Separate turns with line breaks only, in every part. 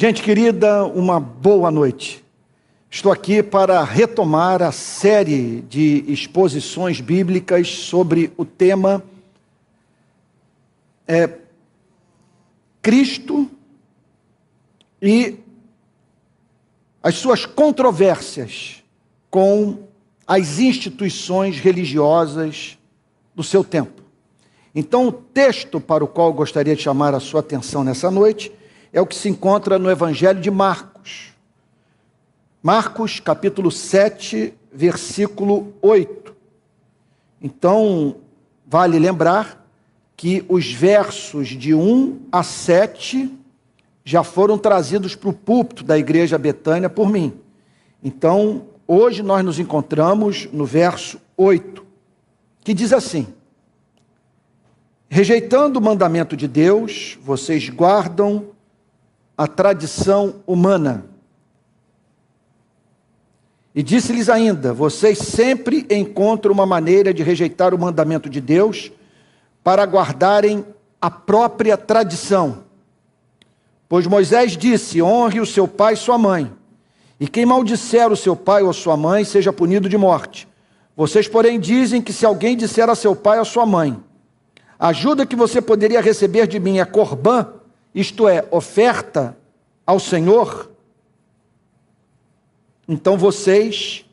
Gente querida, uma boa noite. Estou aqui para retomar a série de exposições bíblicas sobre o tema Cristo e as suas controvérsias com as instituições religiosas do seu tempo. Então, o texto para o qual eu gostaria de chamar a sua atenção nessa noite é o que se encontra no Evangelho de Marcos. Marcos, capítulo 7, versículo 8. Então, vale lembrar que os versos de 1 a 7 já foram trazidos para o púlpito da Igreja Betânia por mim. Então, hoje nós nos encontramos no verso 8, que diz assim: rejeitando o mandamento de Deus, vocês guardam a tradição humana. E disse-lhes ainda: vocês sempre encontram uma maneira de rejeitar o mandamento de Deus para guardarem a própria tradição. Pois Moisés disse: honre o seu pai e sua mãe, e quem maldisser o seu pai ou sua mãe seja punido de morte. Vocês, porém, dizem que se alguém disser a seu pai ou a sua mãe: a ajuda que você poderia receber de mim é corbã, isto é, oferta ao Senhor, então vocês,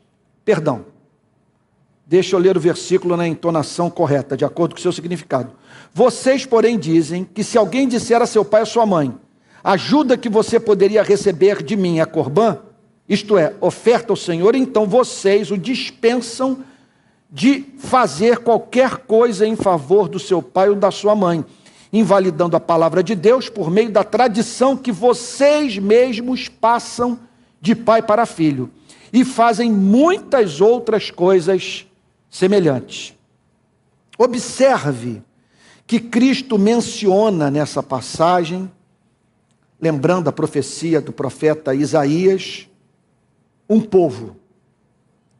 deixa eu ler o versículo na entonação correta, de acordo com o seu significado. Vocês, porém, dizem que se alguém disser a seu pai ou a sua mãe: a ajuda que você poderia receber de mim é corbã, isto é, oferta ao Senhor, então vocês o dispensam de fazer qualquer coisa em favor do seu pai ou da sua mãe, invalidando a palavra de Deus por meio da tradição que vocês mesmos passam de pai para filho, e fazem muitas outras coisas semelhantes. Observe que Cristo menciona nessa passagem, lembrando a profecia do profeta Isaías, um povo.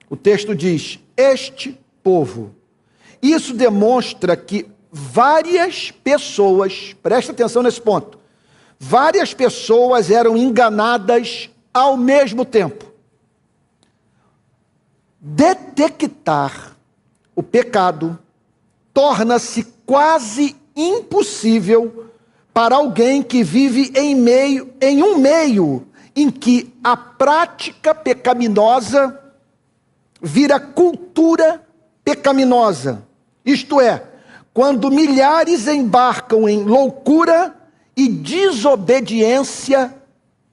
O texto diz: este povo. Isso demonstra que várias pessoas, presta atenção nesse ponto, várias pessoas eram enganadas ao mesmo tempo. Detectar o pecado torna-se quase impossível para alguém que vive em um meio em que a prática pecaminosa vira cultura pecaminosa. Isto é, quando milhares embarcam em loucura e desobediência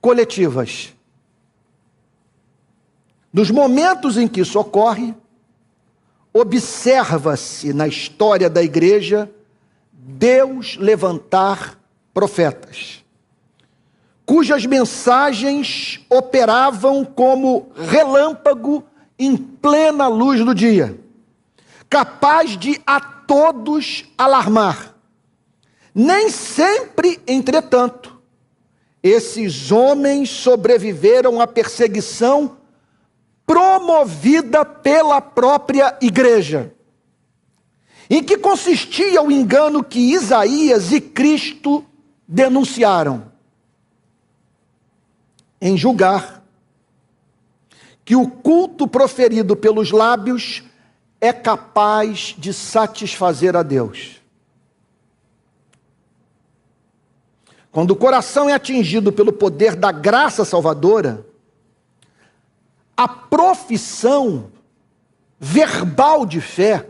coletivas. Nos momentos em que isso ocorre, observa-se na história da igreja Deus levantar profetas, cujas mensagens operavam como relâmpago em plena luz do dia, capaz de a todos alarmar. Nem sempre, entretanto, esses homens sobreviveram à perseguição promovida pela própria igreja. Em que consistia o engano que Isaías e Cristo denunciaram? Em julgar que o culto proferido pelos lábios é capaz de satisfazer a Deus. Quando o coração é atingido pelo poder da graça salvadora, a profissão verbal de fé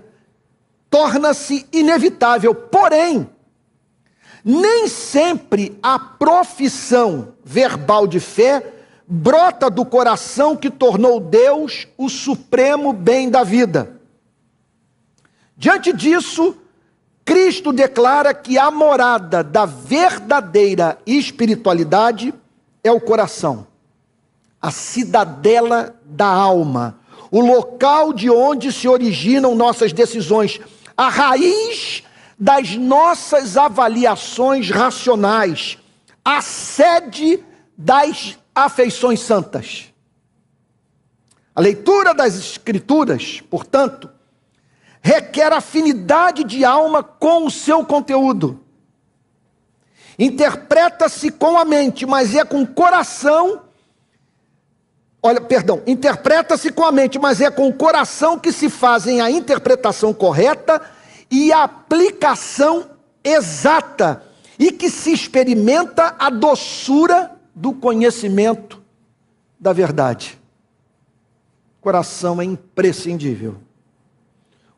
torna-se inevitável. Porém, nem sempre a profissão verbal de fé brota do coração que tornou Deus o supremo bem da vida. Diante disso, Cristo declara que a morada da verdadeira espiritualidade é o coração, a cidadela da alma, o local de onde se originam nossas decisões, a raiz das nossas avaliações racionais, a sede das afeições santas. A leitura das Escrituras, portanto, requer afinidade de alma com o seu conteúdo. Interpreta-se com a mente, mas é com o coração. Interpreta-se com a mente, mas é com o coração que se fazem a interpretação correta e a aplicação exata, e que se experimenta a doçura do conhecimento da verdade. Coração é imprescindível.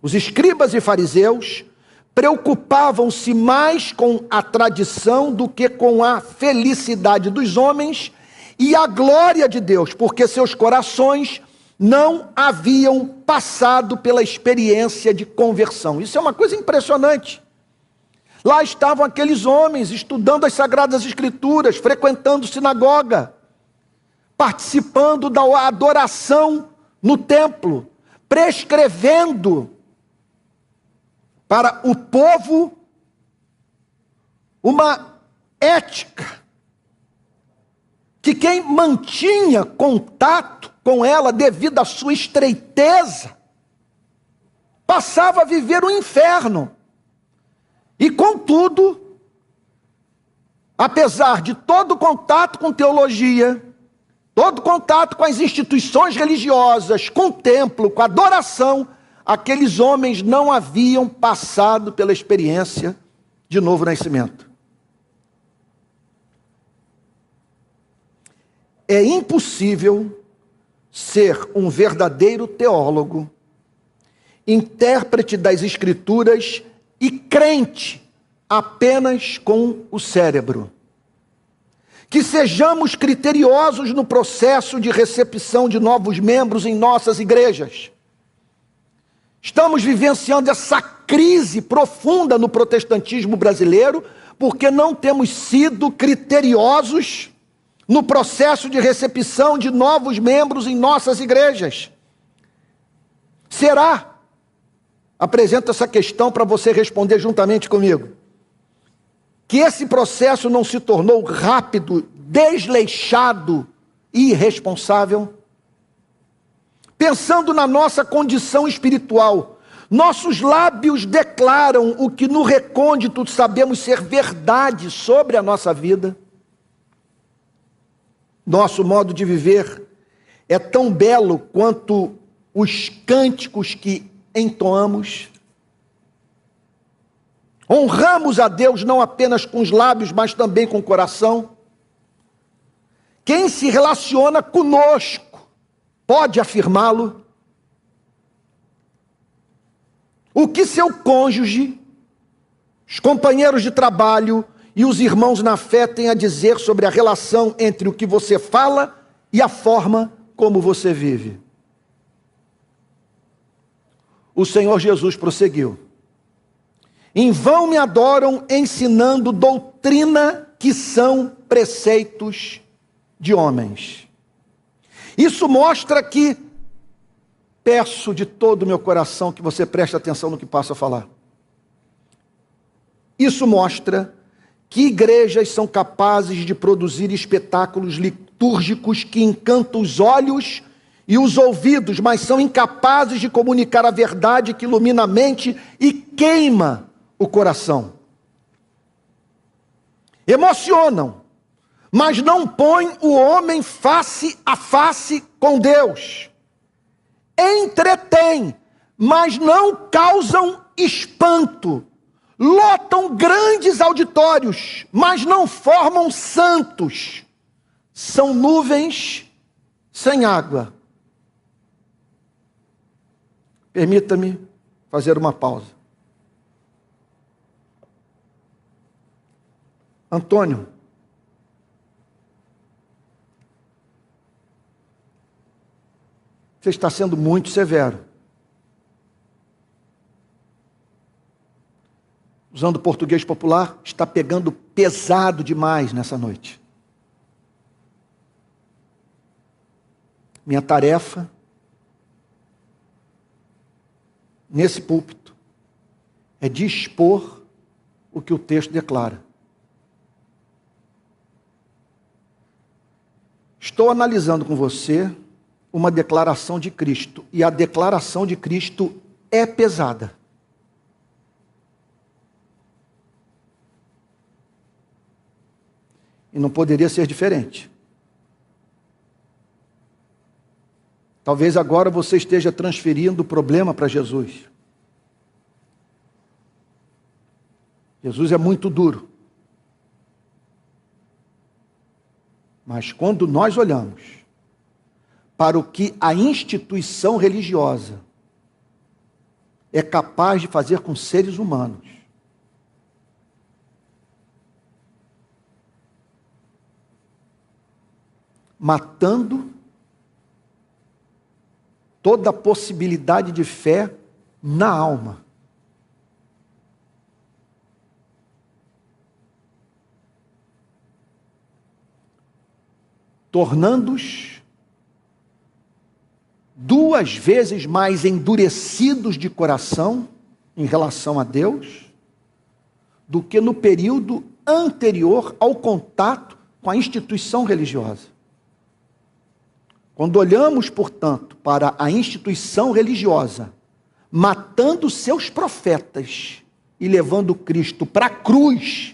Os escribas e fariseus preocupavam-se mais com a tradição do que com a felicidade dos homens e a glória de Deus, porque seus corações não haviam passado pela experiência de conversão. Isso é uma coisa impressionante. Lá estavam aqueles homens estudando as Sagradas Escrituras, frequentando sinagoga, participando da adoração no templo, prescrevendo para o povo uma ética, que quem mantinha contato com ela devido à sua estreiteza, passava a viver o inferno. E contudo, apesar de todo contato com teologia, todo contato com as instituições religiosas, com o templo, com a adoração, aqueles homens não haviam passado pela experiência de novo nascimento. É impossível ser um verdadeiro teólogo, intérprete das Escrituras e crente apenas com o cérebro. Que sejamos criteriosos no processo de recepção de novos membros em nossas igrejas. Estamos vivenciando essa crise profunda no protestantismo brasileiro, porque não temos sido criteriosos no processo de recepção de novos membros em nossas igrejas. Será? Apresento essa questão para você responder juntamente comigo. Que esse processo não se tornou rápido, desleixado e irresponsável? Pensando na nossa condição espiritual, nossos lábios declaram o que no recôndito sabemos ser verdade sobre a nossa vida. Nosso modo de viver é tão belo quanto os cânticos que entoamos. Honramos a Deus não apenas com os lábios, mas também com o coração. Quem se relaciona conosco pode afirmá-lo. O que seu cônjuge, os companheiros de trabalho e os irmãos na fé têm a dizer sobre a relação entre o que você fala e a forma como você vive? O Senhor Jesus prosseguiu: em vão me adoram ensinando doutrina que são preceitos de homens. Isso mostra que, peço de todo o meu coração que você preste atenção no que passo a falar. Isso mostra que igrejas são capazes de produzir espetáculos litúrgicos que encantam os olhos e os ouvidos, mas são incapazes de comunicar a verdade que ilumina a mente e queima o coração. Emocionam, mas não põem o homem face a face com Deus. Entretêm, mas não causam espanto. Lotam grandes auditórios, mas não formam santos. São nuvens sem água. Permita-me fazer uma pausa. Antônio, você está sendo muito severo. Usando o português popular, está pegando pesado demais nessa noite. Minha tarefa, nesse púlpito, é dispor o que o texto declara. Estou analisando com você uma declaração de Cristo, e a declaração de Cristo é pesada. E não poderia ser diferente. Talvez agora você esteja transferindo o problema para Jesus. Jesus é muito duro. Mas quando nós olhamos para o que a instituição religiosa é capaz de fazer com seres humanos, matando toda a possibilidade de fé na alma. Tornando-os 2 vezes mais endurecidos de coração em relação a Deus do que no período anterior ao contato com a instituição religiosa. Quando olhamos, portanto, para a instituição religiosa, matando seus profetas e levando Cristo para a cruz,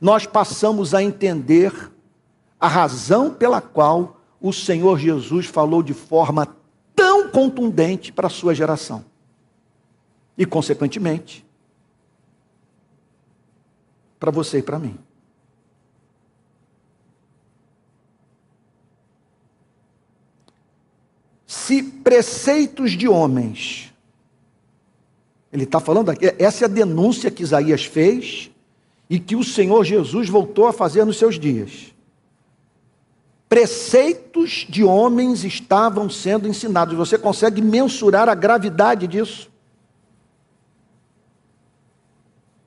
nós passamos a entender a razão pela qual o Senhor Jesus falou de forma tão contundente para a sua geração. E, consequentemente, para você e para mim. Se preceitos de homens, ele está falando aqui, essa é a denúncia que Isaías fez e que o Senhor Jesus voltou a fazer nos seus dias. Preceitos de homens estavam sendo ensinados. Você consegue mensurar a gravidade disso?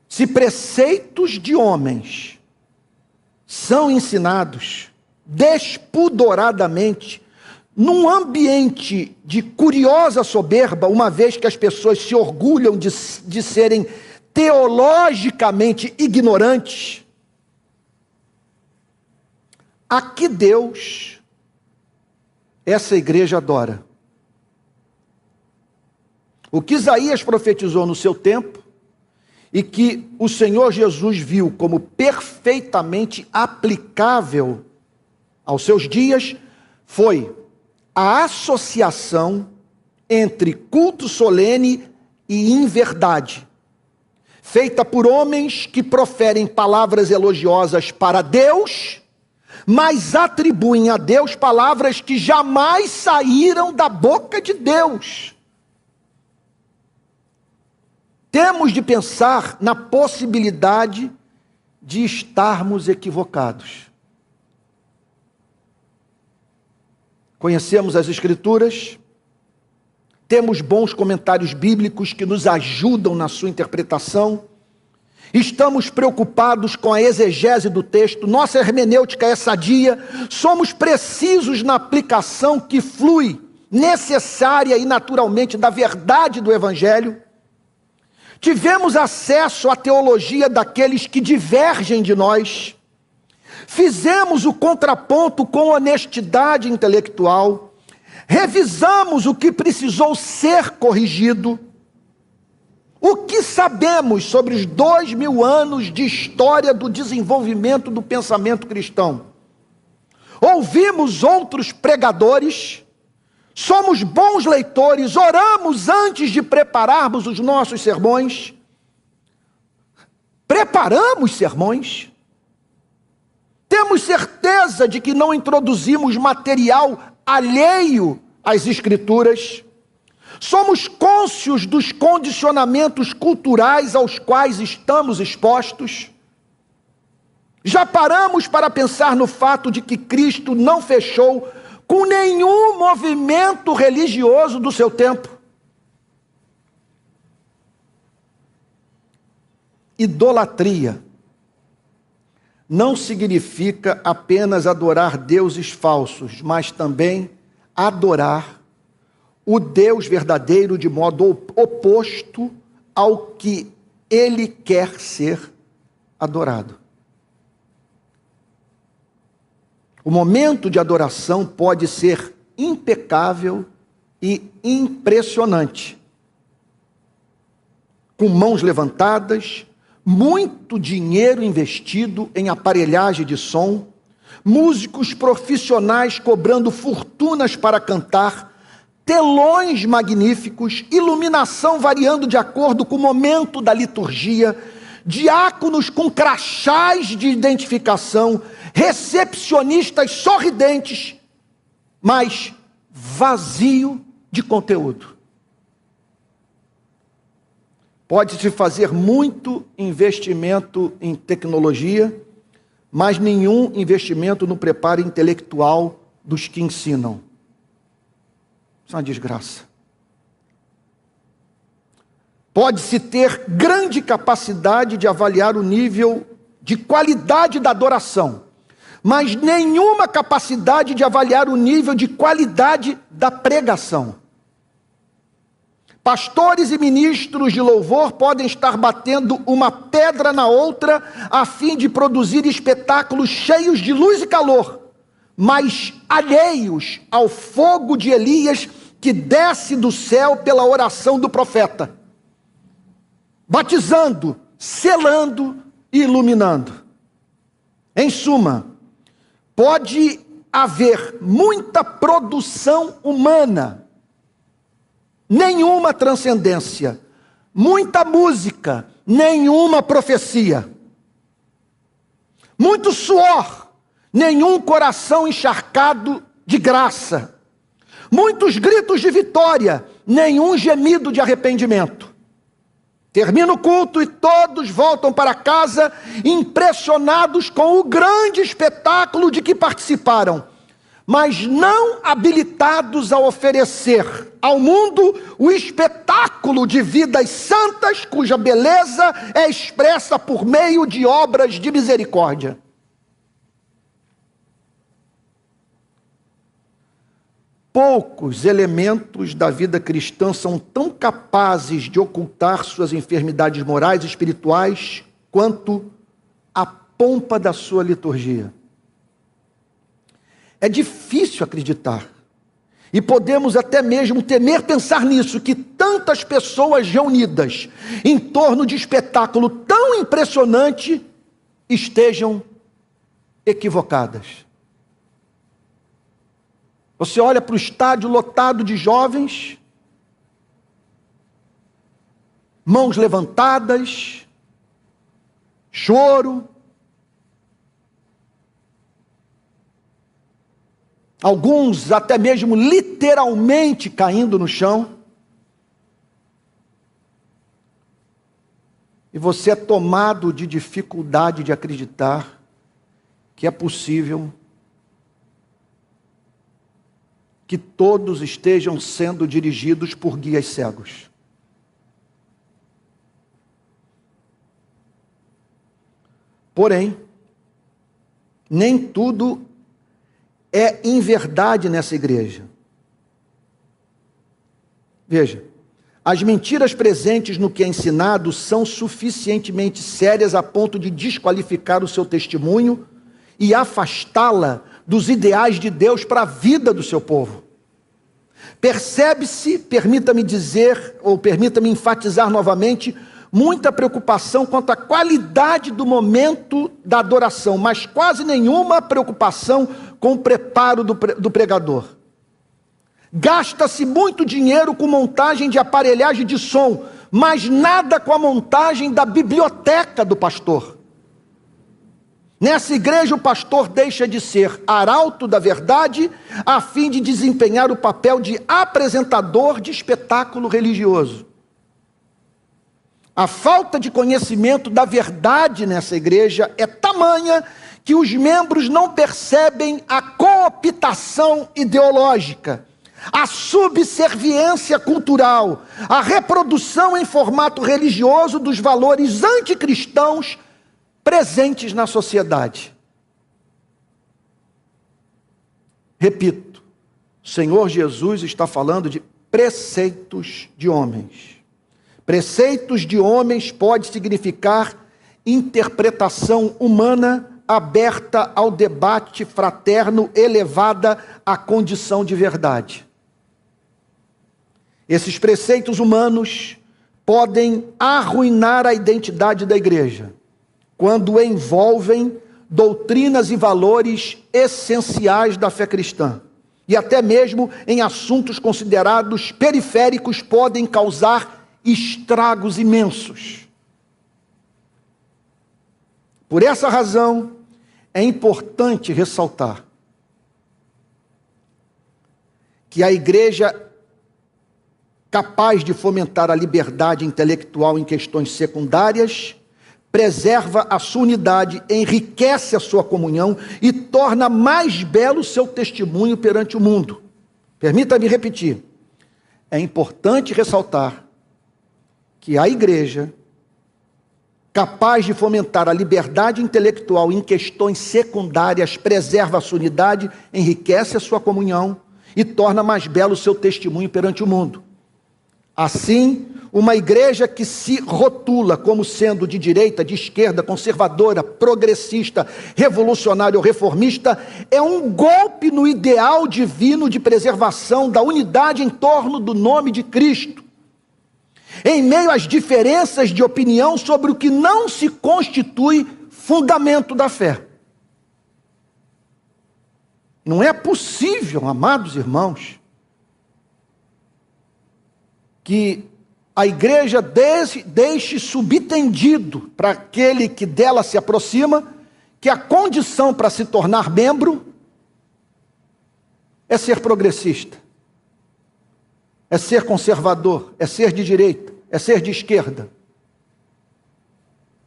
Se preceitos de homens são ensinados despudoradamente, num ambiente de curiosa soberba, uma vez que as pessoas se orgulham de serem teologicamente ignorantes, a que Deus essa igreja adora? O que Isaías profetizou no seu tempo e que o Senhor Jesus viu como perfeitamente aplicável aos seus dias foi a associação entre culto solene e inverdade, feita por homens que proferem palavras elogiosas para Deus, mas atribuem a Deus palavras que jamais saíram da boca de Deus. Temos de pensar na possibilidade de estarmos equivocados. Conhecemos as Escrituras, temos bons comentários bíblicos que nos ajudam na sua interpretação, estamos preocupados com a exegese do texto, nossa hermenêutica é sadia, somos precisos na aplicação que flui, necessária e naturalmente da verdade do Evangelho. Tivemos acesso à teologia daqueles que divergem de nós, fizemos o contraponto com honestidade intelectual, revisamos o que precisou ser corrigido. O que sabemos sobre os 2000 anos de história do desenvolvimento do pensamento cristão? Ouvimos outros pregadores, somos bons leitores, oramos antes de prepararmos os nossos sermões, preparamos sermões, temos certeza de que não introduzimos material alheio às Escrituras, somos cônscios dos condicionamentos culturais aos quais estamos expostos, já paramos para pensar no fato de que Cristo não fechou com nenhum movimento religioso do seu tempo. Idolatria não significa apenas adorar deuses falsos, mas também adorar o Deus verdadeiro de modo oposto ao que ele quer ser adorado. O momento de adoração pode ser impecável e impressionante, com mãos levantadas, muito dinheiro investido em aparelhagem de som, músicos profissionais cobrando fortunas para cantar, telões magníficos, iluminação variando de acordo com o momento da liturgia, diáconos com crachás de identificação, recepcionistas sorridentes, mas vazio de conteúdo. Pode-se fazer muito investimento em tecnologia, mas nenhum investimento no preparo intelectual dos que ensinam. Isso é uma desgraça. Pode-se ter grande capacidade de avaliar o nível de qualidade da adoração, mas nenhuma capacidade de avaliar o nível de qualidade da pregação. Pastores e ministros de louvor podem estar batendo uma pedra na outra a fim de produzir espetáculos cheios de luz e calor, mas alheios ao fogo de Elias que desce do céu pela oração do profeta, batizando, selando e iluminando. Em suma, pode haver muita produção humana, nenhuma transcendência, muita música, nenhuma profecia, muito suor, nenhum coração encharcado de graça, muitos gritos de vitória, nenhum gemido de arrependimento. Termina o culto e todos voltam para casa impressionados com o grande espetáculo de que participaram, mas não habilitados a oferecer ao mundo o espetáculo de vidas santas, cuja beleza é expressa por meio de obras de misericórdia. Poucos elementos da vida cristã são tão capazes de ocultar suas enfermidades morais e espirituais quanto a pompa da sua liturgia. É difícil acreditar, e podemos até mesmo temer pensar nisso, que tantas pessoas reunidas em torno de espetáculo tão impressionante estejam equivocadas. Você olha para o estádio lotado de jovens, mãos levantadas, choro, alguns até mesmo literalmente caindo no chão, e você é tomado de dificuldade de acreditar que é possível que todos estejam sendo dirigidos por guias cegos. Porém, nem tudo é inverdade nessa igreja. Veja, as mentiras presentes no que é ensinado são suficientemente sérias a ponto de desqualificar o seu testemunho e afastá-la dos ideais de Deus para a vida do seu povo. Percebe-se, permita-me dizer, ou permita-me enfatizar novamente, muita preocupação quanto à qualidade do momento da adoração, mas quase nenhuma preocupação com o preparo do pregador. Gasta-se muito dinheiro com montagem de aparelhagem de som, mas nada com a montagem da biblioteca do pastor. Nessa igreja, o pastor deixa de ser arauto da verdade, a fim de desempenhar o papel de apresentador de espetáculo religioso. A falta de conhecimento da verdade nessa igreja é tamanha que os membros não percebem a cooptação ideológica, a subserviência cultural, a reprodução em formato religioso dos valores anticristãos presentes na sociedade. Repito, o Senhor Jesus está falando de preceitos de homens. Preceitos de homens pode significar interpretação humana aberta ao debate fraterno, elevada à condição de verdade. Esses preceitos humanos podem arruinar a identidade da igreja, quando envolvem doutrinas e valores essenciais da fé cristã. E até mesmo em assuntos considerados periféricos podem causar estragos imensos. Por essa razão, é importante ressaltar que a igreja capaz de fomentar a liberdade intelectual em questões secundárias preserva a sua unidade, enriquece a sua comunhão e torna mais belo o seu testemunho perante o mundo. Permita-me repetir. É importante ressaltar que a igreja, capaz de fomentar a liberdade intelectual em questões secundárias, preserva a sua unidade, enriquece a sua comunhão e torna mais belo o seu testemunho perante o mundo. Assim, uma igreja que se rotula como sendo de direita, de esquerda, conservadora, progressista, revolucionária ou reformista, é um golpe no ideal divino de preservação da unidade em torno do nome de Cristo, em meio às diferenças de opinião sobre o que não se constitui fundamento da fé. Não é possível, amados irmãos, que a igreja deixe subentendido para aquele que dela se aproxima que a condição para se tornar membro é ser progressista, é ser conservador, é ser de direita, é ser de esquerda,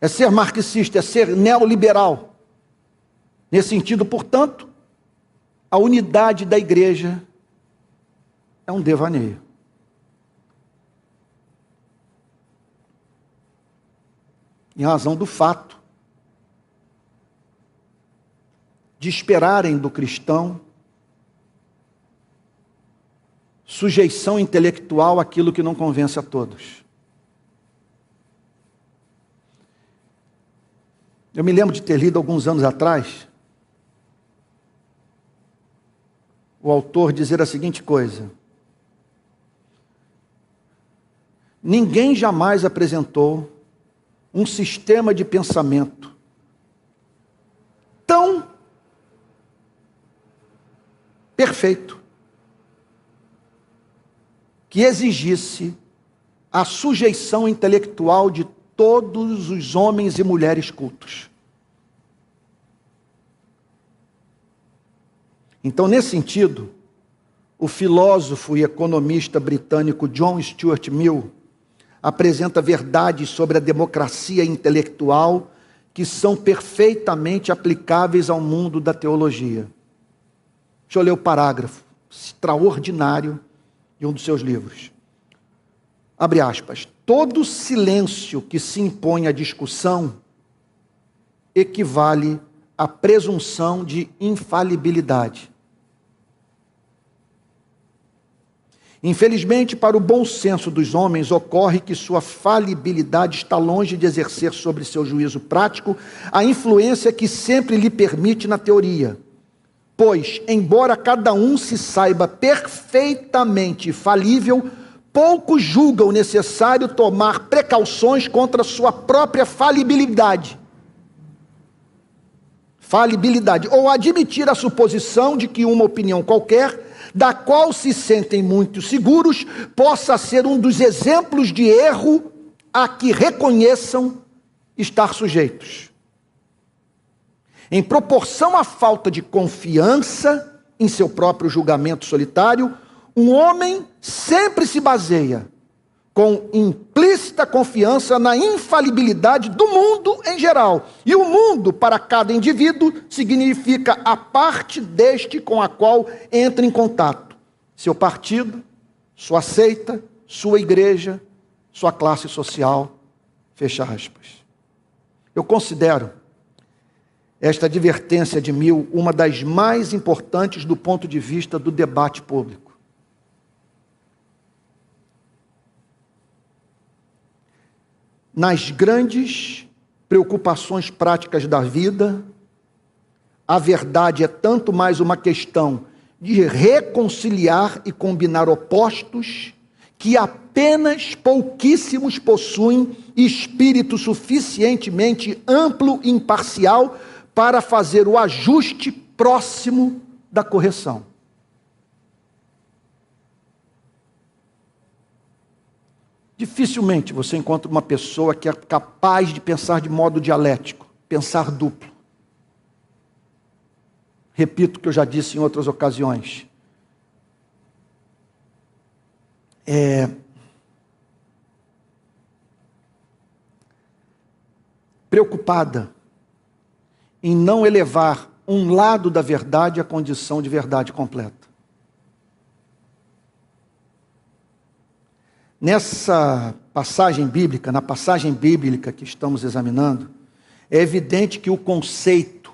é ser marxista, é ser neoliberal. Nesse sentido, portanto, a unidade da igreja é um devaneio. Em razão do fato de esperarem do cristão sujeição intelectual àquilo que não convence a todos. Eu me lembro de ter lido alguns anos atrás o autor dizer a seguinte coisa: ninguém jamais apresentou um sistema de pensamento tão perfeito que exigisse a sujeição intelectual de todos os homens e mulheres cultos. Então, nesse sentido, o filósofo e economista britânico John Stuart Mill apresenta verdades sobre a democracia intelectual que são perfeitamente aplicáveis ao mundo da teologia. Deixa eu ler o parágrafo extraordinário de um dos seus livros. Abre aspas. Todo silêncio que se impõe à discussão equivale à presunção de infalibilidade. Infelizmente, para o bom senso dos homens, ocorre que sua falibilidade está longe de exercer sobre seu juízo prático a influência que sempre lhe permite na teoria. Pois, embora cada um se saiba perfeitamente falível, poucos julgam necessário tomar precauções contra sua própria falibilidade. Ou admitir a suposição de que uma opinião qualquer, da qual se sentem muito seguros, possa ser um dos exemplos de erro a que reconheçam estar sujeitos. Em proporção à falta de confiança em seu próprio julgamento solitário, um homem sempre se baseia com implícita confiança na infalibilidade do mundo em geral. E o mundo, para cada indivíduo, significa a parte deste com a qual entra em contato. Seu partido, sua seita, sua igreja, sua classe social. Fecha aspas. Eu considero esta advertência de Mill uma das mais importantes do ponto de vista do debate público. Nas grandes preocupações práticas da vida, a verdade é tanto mais uma questão de reconciliar e combinar opostos, que apenas pouquíssimos possuem espírito suficientemente amplo e imparcial para fazer o ajuste próximo da correção. Dificilmente você encontra uma pessoa que é capaz de pensar de modo dialético, pensar duplo. Repito o que eu já disse em outras ocasiões. Preocupada em não elevar um lado da verdade à condição de verdade completa. Nessa passagem bíblica, na passagem bíblica que estamos examinando, é evidente que o conceito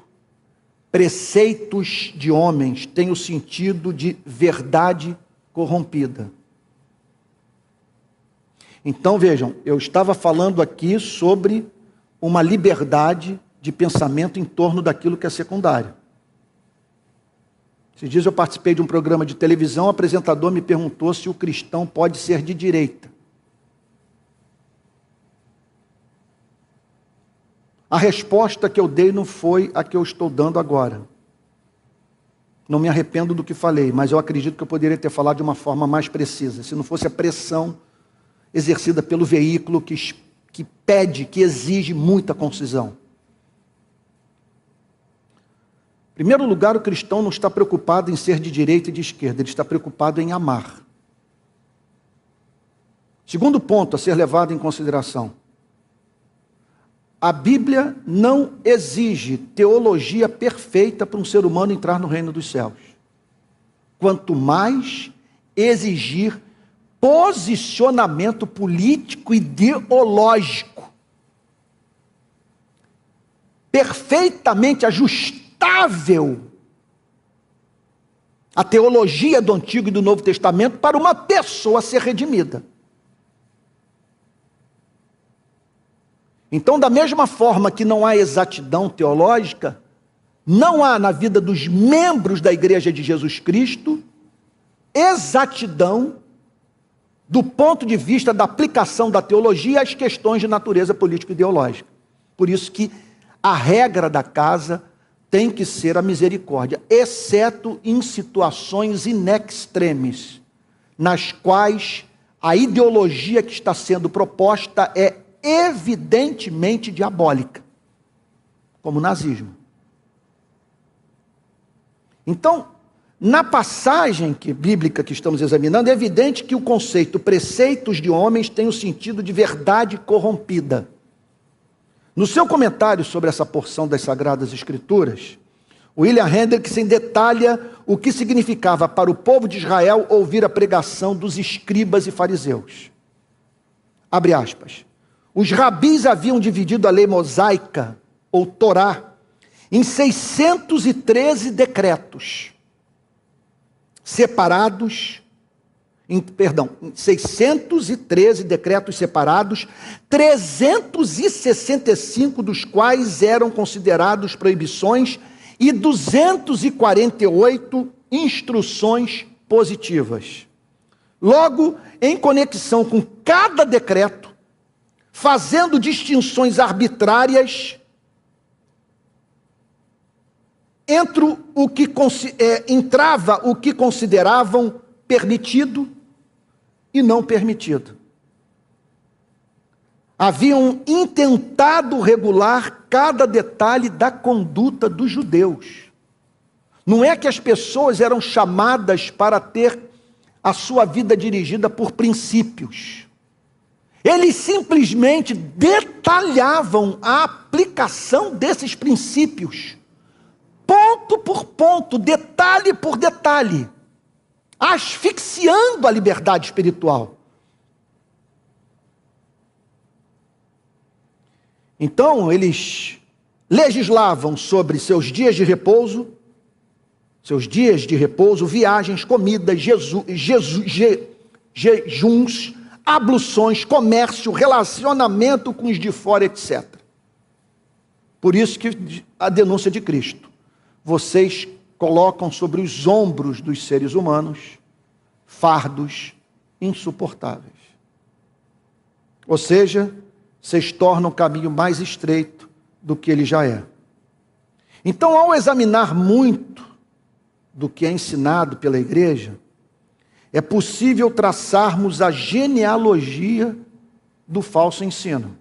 preceitos de homens tem o sentido de verdade corrompida. Então vejam, eu estava falando aqui sobre uma liberdade de pensamento em torno daquilo que é secundário. Esses dias eu participei de um programa de televisão, o apresentador me perguntou se o cristão pode ser de direita. A resposta que eu dei não foi a que eu estou dando agora. Não me arrependo do que falei, mas eu acredito que eu poderia ter falado de uma forma mais precisa, se não fosse a pressão exercida pelo veículo que pede, que exige muita concisão. Em primeiro lugar, o cristão não está preocupado em ser de direita e de esquerda, ele está preocupado em amar. Segundo ponto a ser levado em consideração: a Bíblia não exige teologia perfeita para um ser humano entrar no reino dos céus. Quanto mais exigir posicionamento político e ideológico perfeitamente ajustável a teologia do Antigo e do Novo Testamento para uma pessoa ser redimida. Então, da mesma forma que não há exatidão teológica, não há na vida dos membros da Igreja de Jesus Cristo exatidão do ponto de vista da aplicação da teologia às questões de natureza político-ideológica. Por isso que a regra da casa tem que ser a misericórdia, exceto em situações in extremis, nas quais a ideologia que está sendo proposta é evidentemente diabólica, como o nazismo. Então, na passagem bíblica que estamos examinando, é evidente que o conceito preceitos de homens tem o sentido de verdade corrompida. No seu comentário sobre essa porção das Sagradas Escrituras, William Hendrickson detalha o que significava para o povo de Israel ouvir a pregação dos escribas e fariseus. Abre aspas. Os rabis haviam dividido a lei mosaica, ou Torá, em 613 decretos, separados, 613 decretos separados, 365 dos quais eram considerados proibições e 248 instruções positivas. Logo, em conexão com cada decreto, fazendo distinções arbitrárias entre o que entrava o que consideravam permitido e não permitido. Haviam intentado regular cada detalhe da conduta dos judeus. Não é que as pessoas eram chamadas para ter a sua vida dirigida por princípios. Eles simplesmente detalhavam a aplicação desses princípios, ponto por ponto, detalhe por detalhe, asfixiando a liberdade espiritual. Então, eles legislavam sobre seus dias de repouso, viagens, comidas, jejuns, abluções, comércio, relacionamento com os de fora, etc. Por isso que a denúncia de Cristo. Vocês colocam sobre os ombros dos seres humanos fardos insuportáveis. Ou seja, vocês tornam o caminho mais estreito do que ele já é. Então, ao examinar muito do que é ensinado pela igreja, é possível traçarmos a genealogia do falso ensino,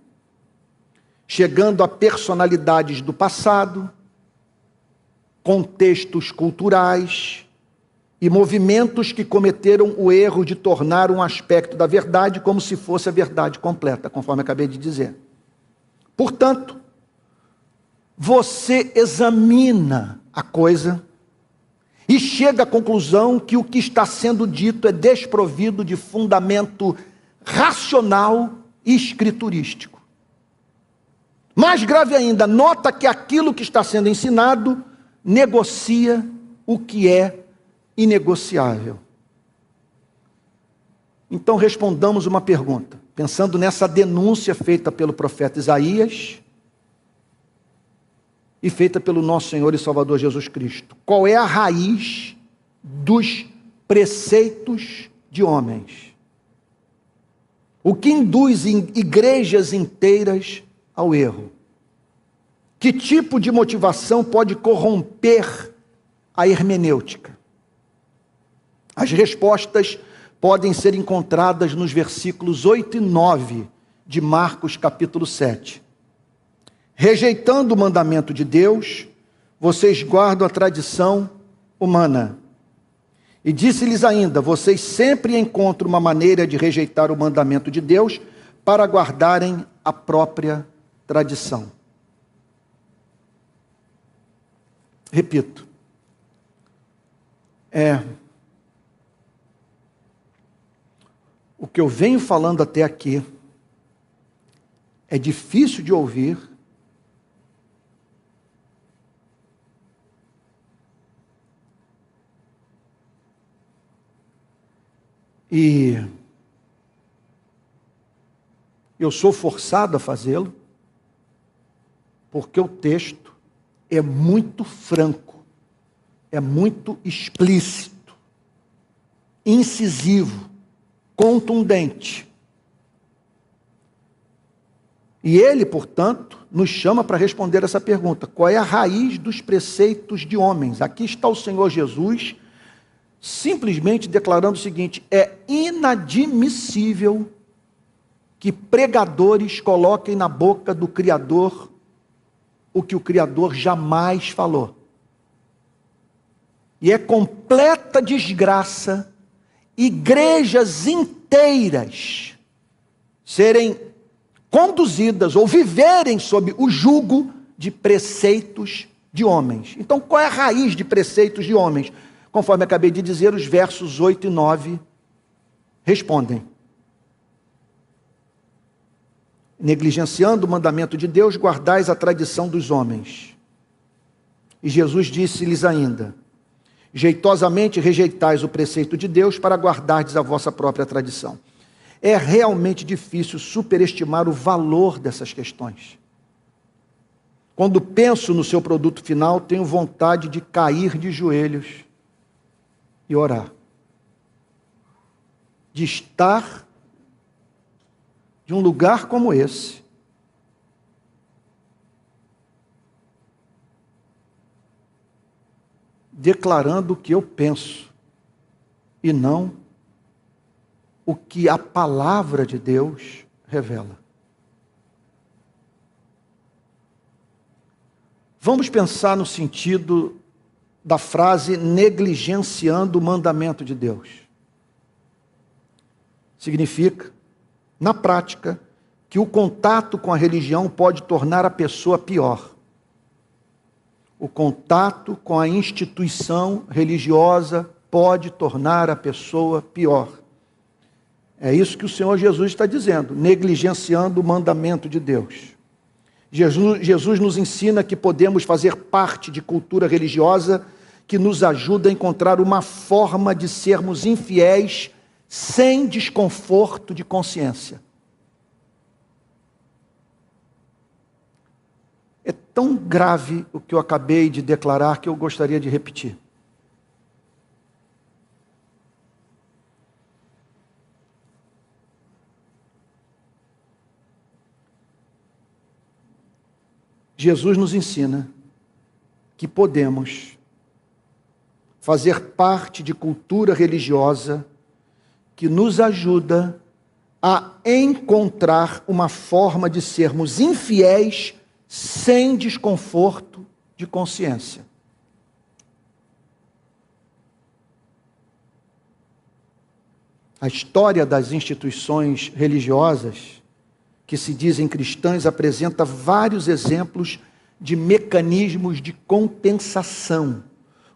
chegando a personalidades do passado, contextos culturais e movimentos que cometeram o erro de tornar um aspecto da verdade como se fosse a verdade completa, conforme acabei de dizer. Portanto, você examina a coisa e chega à conclusão que o que está sendo dito é desprovido de fundamento racional e escriturístico. Mais grave ainda, nota que aquilo que está sendo ensinado negocia o que é inegociável. Então respondamos uma pergunta, pensando nessa denúncia feita pelo profeta Isaías e feita pelo nosso Senhor e Salvador Jesus Cristo. Qual é a raiz dos preceitos de homens? O que induz igrejas inteiras ao erro? Que tipo de motivação pode corromper a hermenêutica? As respostas podem ser encontradas nos versículos 8 e 9 de Marcos capítulo 7. Rejeitando o mandamento de Deus, vocês guardam a tradição humana. E disse-lhes ainda: vocês sempre encontram uma maneira de rejeitar o mandamento de Deus para guardarem a própria tradição. Repito, o que eu venho falando até aqui é difícil de ouvir, e eu sou forçado a fazê-lo, porque o texto é muito franco, é muito explícito, incisivo, contundente. E ele, portanto, nos chama para responder essa pergunta: qual é a raiz dos preceitos de homens? Aqui está o Senhor Jesus simplesmente declarando o seguinte: é inadmissível que pregadores coloquem na boca do Criador o que o Criador jamais falou. E é completa desgraça igrejas inteiras serem conduzidas ou viverem sob o jugo de preceitos de homens. Então, qual é a raiz de preceitos de homens? Conforme acabei de dizer, os versos 8 e 9 respondem: negligenciando o mandamento de Deus, guardais a tradição dos homens. E Jesus disse-lhes ainda: jeitosamente rejeitais o preceito de Deus para guardardes a vossa própria tradição. É realmente difícil superestimar o valor dessas questões. Quando penso no seu produto final, tenho vontade de cair de joelhos e orar. De estar de um lugar como esse, declarando o que eu penso, e não o que a palavra de Deus revela. Vamos pensar no sentido da frase negligenciando o mandamento de Deus. Significa, na prática, que o contato com a religião pode tornar a pessoa pior. O contato com a instituição religiosa pode tornar a pessoa pior. É isso que o Senhor Jesus está dizendo, negligenciando o mandamento de Deus. Jesus nos ensina que podemos fazer parte de cultura religiosa que nos ajuda a encontrar uma forma de sermos infiéis sem desconforto de consciência. É tão grave o que eu acabei de declarar que eu gostaria de repetir. Jesus nos ensina que podemos fazer parte de cultura religiosa que nos ajuda a encontrar uma forma de sermos infiéis sem desconforto de consciência. A história das instituições religiosas que se dizem cristãs apresenta vários exemplos de mecanismos de compensação,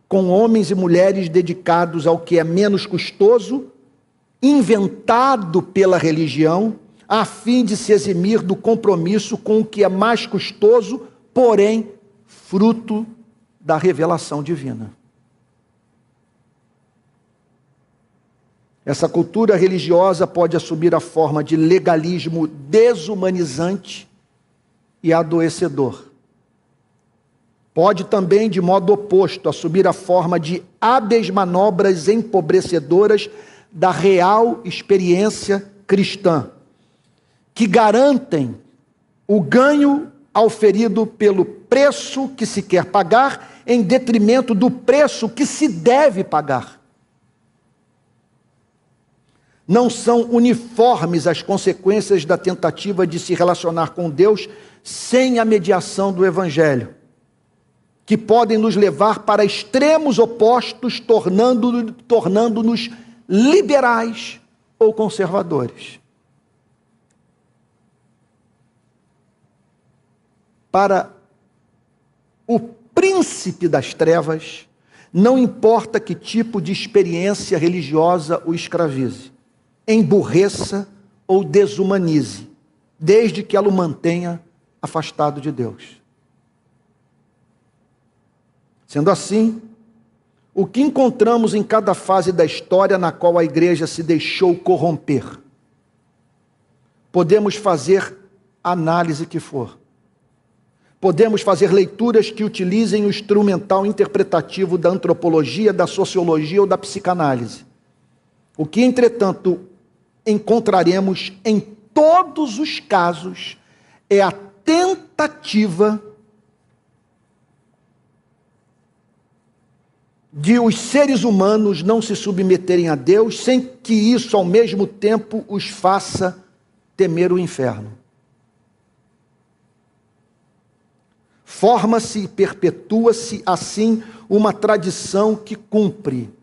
com homens e mulheres dedicados ao que é menos custoso, inventado pela religião, a fim de se eximir do compromisso com o que é mais custoso, porém, fruto da revelação divina. Essa cultura religiosa pode assumir a forma de legalismo desumanizante e adoecedor. Pode também, de modo oposto, assumir a forma de hábeis manobras empobrecedoras da real experiência cristã, que garantem o ganho auferido pelo preço que se quer pagar, em detrimento do preço que se deve pagar. Não são uniformes as consequências da tentativa de se relacionar com Deus sem a mediação do Evangelho, que podem nos levar para extremos opostos, tornando-nos liberais ou conservadores. Para o príncipe das trevas, não importa que tipo de experiência religiosa o escravize, emburreça ou desumanize, desde que ela o mantenha afastado de Deus. Sendo assim, o que encontramos em cada fase da história na qual a igreja se deixou corromper? Podemos fazer a análise que for. Podemos fazer leituras que utilizem o instrumental interpretativo da antropologia, da sociologia ou da psicanálise. O que, entretanto, encontraremos em todos os casos é a tentativa de os seres humanos não se submeterem a Deus, sem que isso ao mesmo tempo os faça temer o inferno. Forma-se e perpetua-se assim uma tradição que cumpre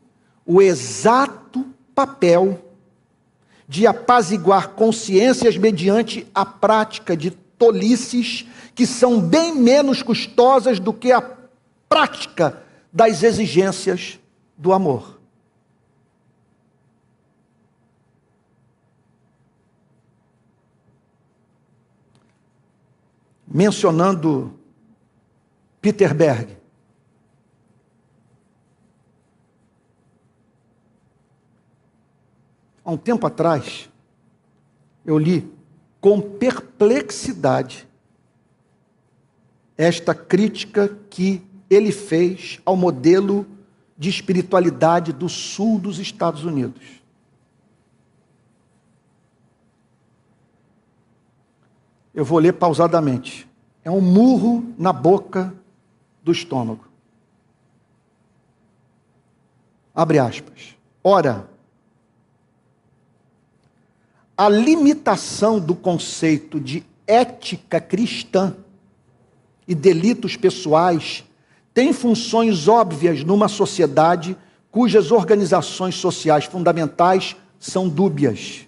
o exato papel de apaziguar consciências mediante a prática de tolices que são bem menos custosas do que a prática das exigências do amor. Mencionando Peter Berg, há um tempo atrás, eu li com perplexidade esta crítica que ele fez ao modelo de espiritualidade do sul dos Estados Unidos. Eu vou ler pausadamente. É um murro na boca do estômago. Abre aspas. Ora, a limitação do conceito de ética cristã e delitos pessoais tem funções óbvias numa sociedade cujas organizações sociais fundamentais são dúbias,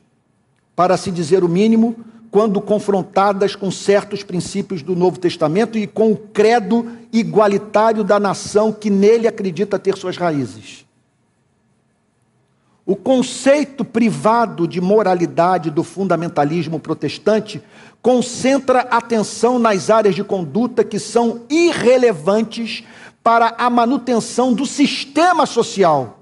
para se dizer o mínimo, quando confrontadas com certos princípios do Novo Testamento e com o credo igualitário da nação que nele acredita ter suas raízes. O conceito privado de moralidade do fundamentalismo protestante concentra atenção nas áreas de conduta que são irrelevantes para a manutenção do sistema social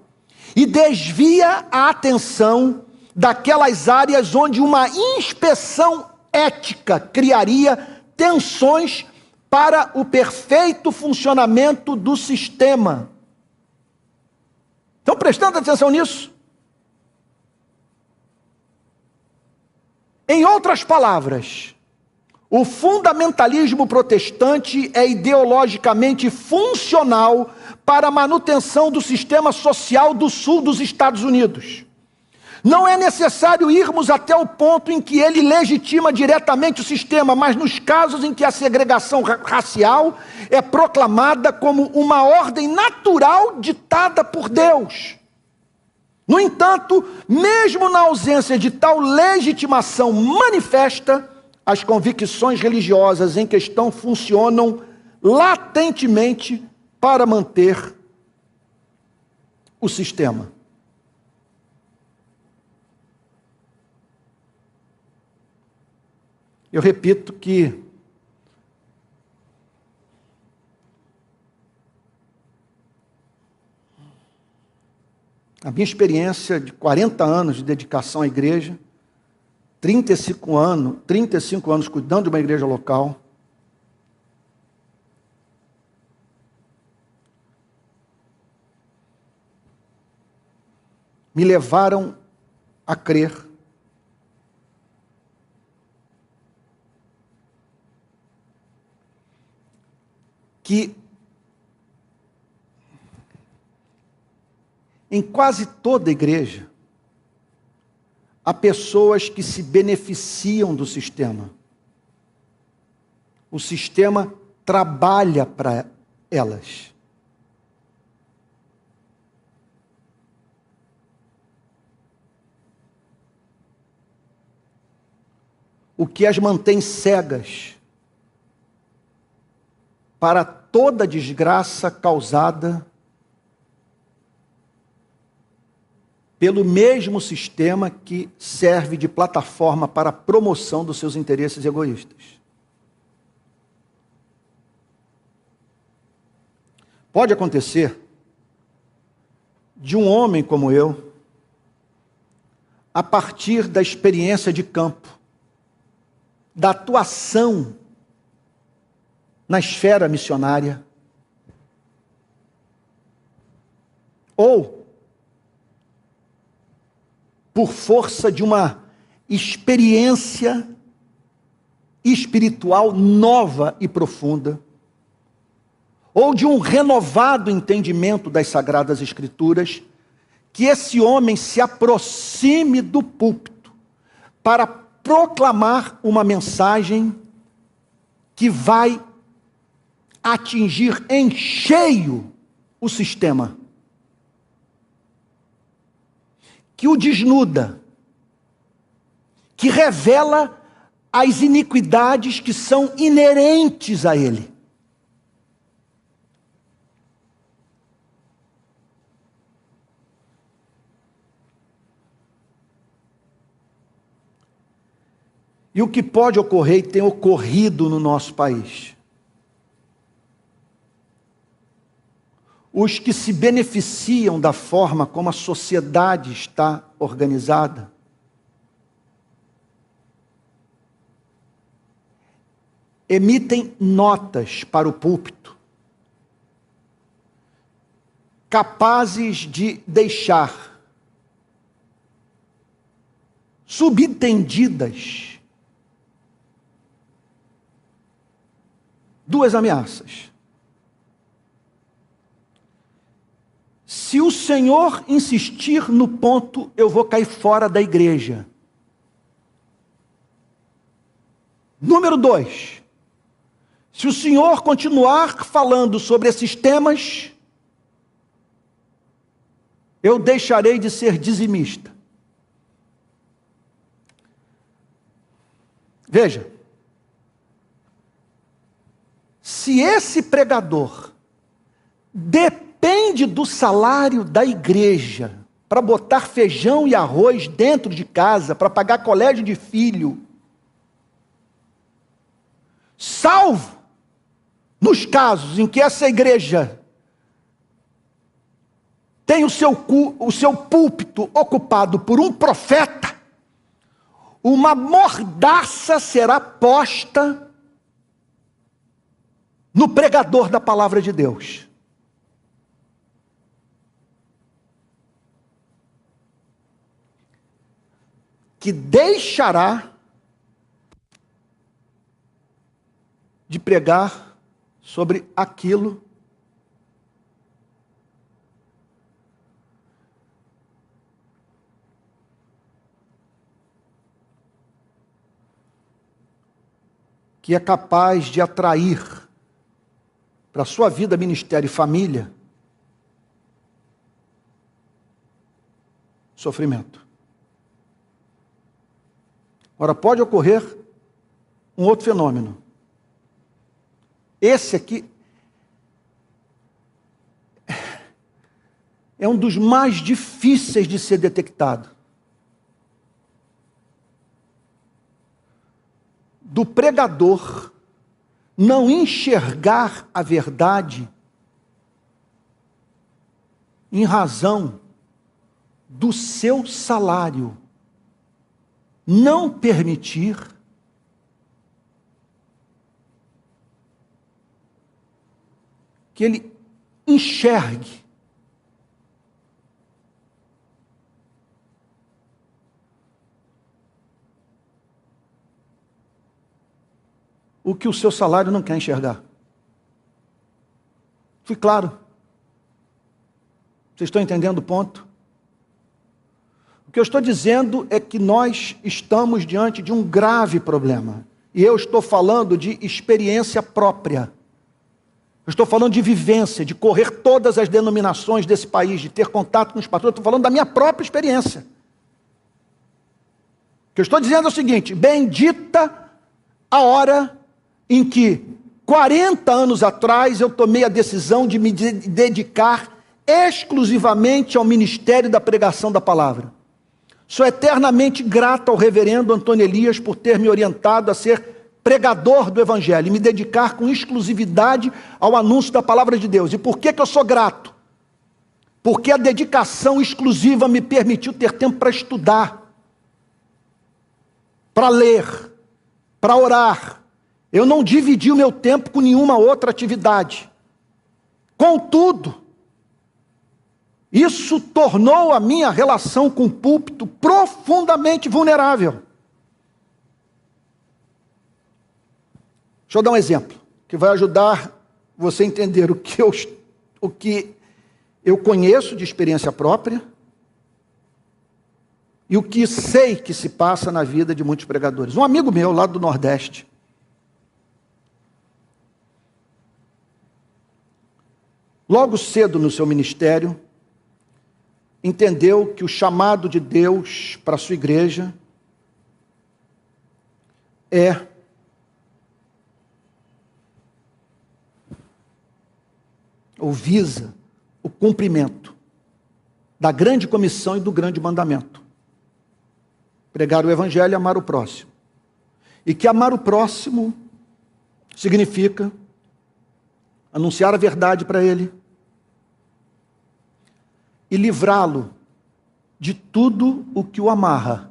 e desvia a atenção daquelas áreas onde uma inspeção ética criaria tensões para o perfeito funcionamento do sistema. Estão prestando atenção nisso? Em outras palavras, O fundamentalismo protestante é ideologicamente funcional para a manutenção do sistema social do sul dos Estados Unidos. Não é necessário irmos até o ponto em que ele legitima diretamente o sistema, mas nos casos em que a segregação racial é proclamada como uma ordem natural ditada por Deus. No entanto, mesmo na ausência de tal legitimação manifesta, as convicções religiosas em questão funcionam latentemente para manter o sistema. Eu repito que a minha experiência de 40 anos de dedicação à igreja, 35 anos cuidando de uma igreja local, me levaram a crer que em quase toda igreja há pessoas que se beneficiam do sistema. O sistema trabalha para elas. O que as mantém cegas para toda desgraça causada pelo mesmo sistema que serve de plataforma para a promoção dos seus interesses egoístas. Pode acontecer de um homem como eu, a partir da experiência de campo, da atuação na esfera missionária, ou por força de uma experiência espiritual nova e profunda, ou de um renovado entendimento das Sagradas Escrituras, que esse homem se aproxime do púlpito para proclamar uma mensagem que vai atingir em cheio o sistema, que o desnuda, que revela as iniquidades que são inerentes a ele. E o que pode ocorrer e tem ocorrido no nosso país? Os que se beneficiam da forma como a sociedade está organizada, emitem notas para o púlpito, capazes de deixar subentendidas duas ameaças. Se o Senhor insistir no ponto, eu vou cair fora da igreja. Número 2, se o Senhor continuar falando sobre esses temas, eu deixarei de ser dizimista. Veja, se esse pregador depende do salário da igreja para botar feijão e arroz dentro de casa, para pagar colégio de filho, salvo nos casos em que essa igreja tem o seu púlpito ocupado por um profeta, uma mordaça será posta no pregador da palavra de Deus. Que deixará de pregar sobre aquilo que é capaz de atrair para a sua vida, ministério e família sofrimento. Ora, pode ocorrer um outro fenômeno. Esse aqui é um dos mais difíceis de ser detectado. Do pregador não enxergar a verdade em razão do seu salário, não permitir que ele enxergue o que o seu salário não quer enxergar. Fui claro? Vocês estão entendendo o ponto? O que eu estou dizendo é que nós estamos diante de um grave problema. E eu estou falando de experiência própria. Eu estou falando de vivência, de correr todas as denominações desse país, de ter contato com os pastores. Eu estou falando da minha própria experiência. O que eu estou dizendo é o seguinte: bendita a hora em que 40 anos atrás eu tomei a decisão de me dedicar exclusivamente ao ministério da pregação da palavra. Sou eternamente grato ao reverendo Antônio Elias por ter me orientado a ser pregador do Evangelho e me dedicar com exclusividade ao anúncio da palavra de Deus. E por que eu sou grato? Porque a dedicação exclusiva me permitiu ter tempo para estudar, para ler, para orar. Eu não dividi o meu tempo com nenhuma outra atividade. Contudo, isso tornou a minha relação com o púlpito profundamente vulnerável. Deixa eu dar um exemplo, que vai ajudar você a entender o que eu conheço de experiência própria e o que sei que se passa na vida de muitos pregadores. Um amigo meu, lá do Nordeste, logo cedo no seu ministério, entendeu que o chamado de Deus para a sua igreja é ou visa o cumprimento da grande comissão e do grande mandamento. Pregar o evangelho e amar o próximo. E que amar o próximo significa anunciar a verdade para ele e livrá-lo de tudo o que o amarra.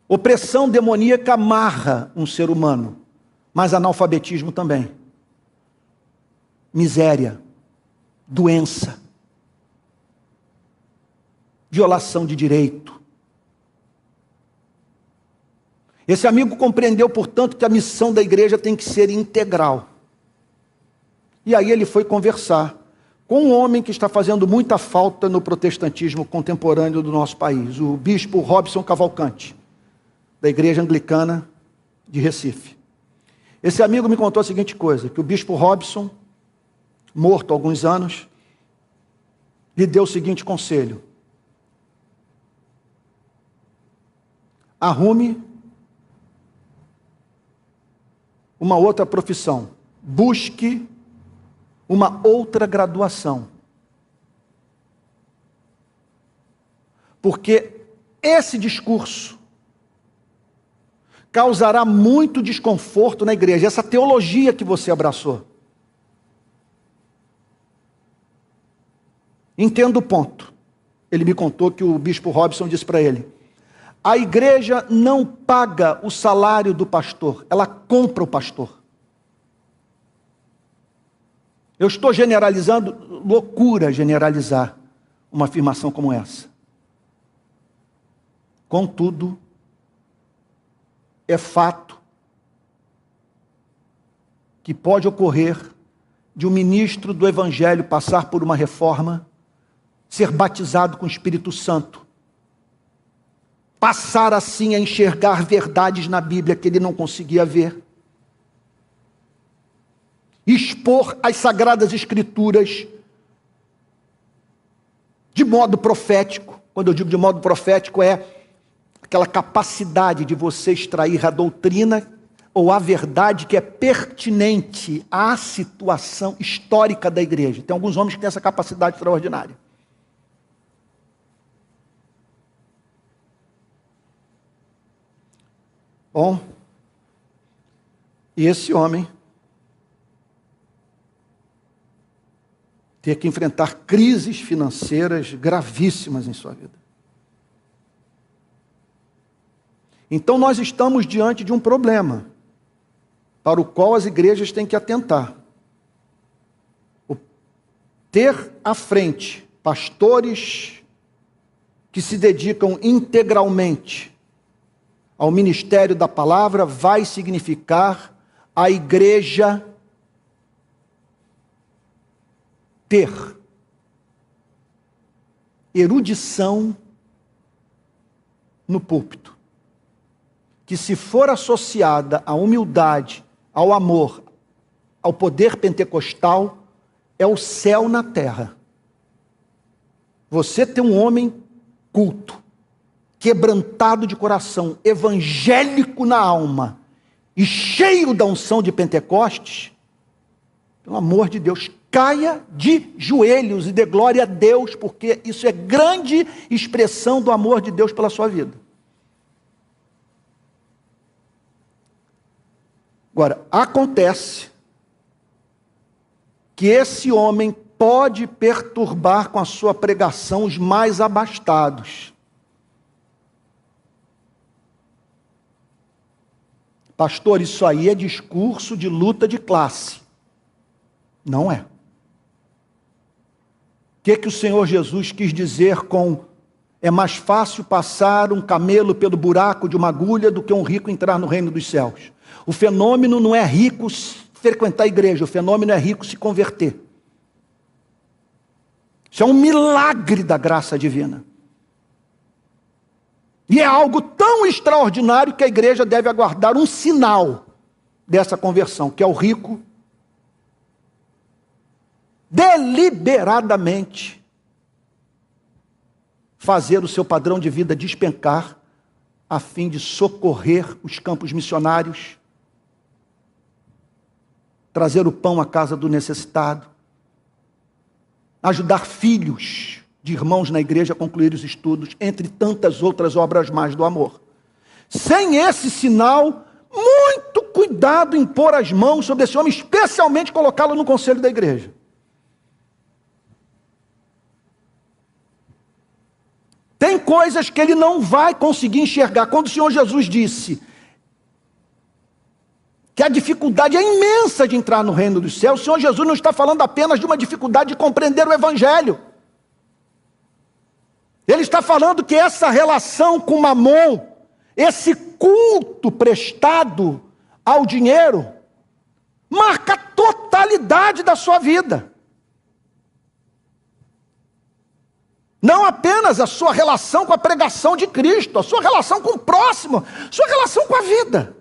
Opressão demoníaca amarra um ser humano, mas analfabetismo também. Miséria, doença, violação de direito. Esse amigo compreendeu, portanto, que a missão da igreja tem que ser integral. E aí ele foi conversar com um homem que está fazendo muita falta no protestantismo contemporâneo do nosso país, o bispo Robson Cavalcante, da Igreja Anglicana de Recife. Esse amigo me contou a seguinte coisa, que o bispo Robson, morto há alguns anos, lhe deu o seguinte conselho: arrume uma outra profissão, busque uma outra graduação. Porque esse discurso causará muito desconforto na igreja, essa teologia que você abraçou. Entenda o ponto. Ele me contou que o bispo Robson disse para ele: a igreja não paga o salário do pastor, ela compra o pastor. Eu estou generalizando, loucura generalizar uma afirmação como essa. Contudo, é fato que pode ocorrer de um ministro do Evangelho passar por uma reforma, ser batizado com o Espírito Santo, passar assim a enxergar verdades na Bíblia que ele não conseguia ver, expor as Sagradas Escrituras de modo profético. Quando eu digo de modo profético, é aquela capacidade de você extrair a doutrina ou a verdade que é pertinente à situação histórica da igreja. Tem alguns homens que têm essa capacidade extraordinária. Bom, e esse homem ter que enfrentar crises financeiras gravíssimas em sua vida. Então nós estamos diante de um problema para o qual as igrejas têm que atentar. Ter à frente pastores que se dedicam integralmente ao ministério da palavra vai significar a igreja ter erudição no púlpito, que se for associada à humildade, ao amor, ao poder pentecostal, é o céu na terra. Você tem um homem culto, quebrantado de coração, evangélico na alma, e cheio da unção de Pentecostes, pelo amor de Deus, caia de joelhos e dê glória a Deus, porque isso é grande expressão do amor de Deus pela sua vida. Agora, acontece que esse homem pode perturbar com a sua pregação os mais abastados. Pastor, isso aí é discurso de luta de classe. Não é. O que o Senhor Jesus quis dizer com é mais fácil passar um camelo pelo buraco de uma agulha do que um rico entrar no reino dos céus? O fenômeno não é rico frequentar a igreja, o fenômeno é rico se converter. Isso é um milagre da graça divina. E é algo tão extraordinário que a igreja deve aguardar um sinal dessa conversão, que é o rico deliberadamente fazer o seu padrão de vida despencar a fim de socorrer os campos missionários, trazer o pão à casa do necessitado, ajudar filhos de irmãos na igreja a concluir os estudos, entre tantas outras obras mais do amor. Sem esse sinal, muito cuidado em pôr as mãos sobre esse homem, especialmente colocá-lo no conselho da igreja. Tem coisas que ele não vai conseguir enxergar. Quando o Senhor Jesus disse que a dificuldade é imensa de entrar no reino dos céus, o Senhor Jesus não está falando apenas de uma dificuldade de compreender o Evangelho. Ele está falando que essa relação com Mamon, esse culto prestado ao dinheiro, marca a totalidade da sua vida. Não apenas a sua relação com a pregação de Cristo, a sua relação com o próximo, a sua relação com a vida.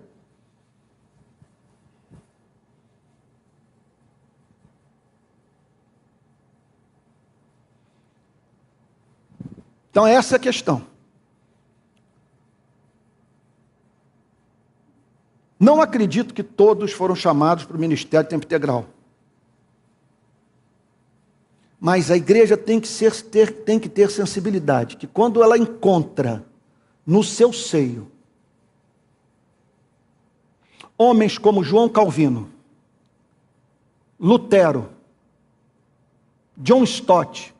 Então essa é a questão. Não acredito que todos foram chamados para o ministério de tempo integral. Mas a igreja tem que ter sensibilidade, que quando ela encontra no seu seio homens como João Calvino, Lutero, John Stott,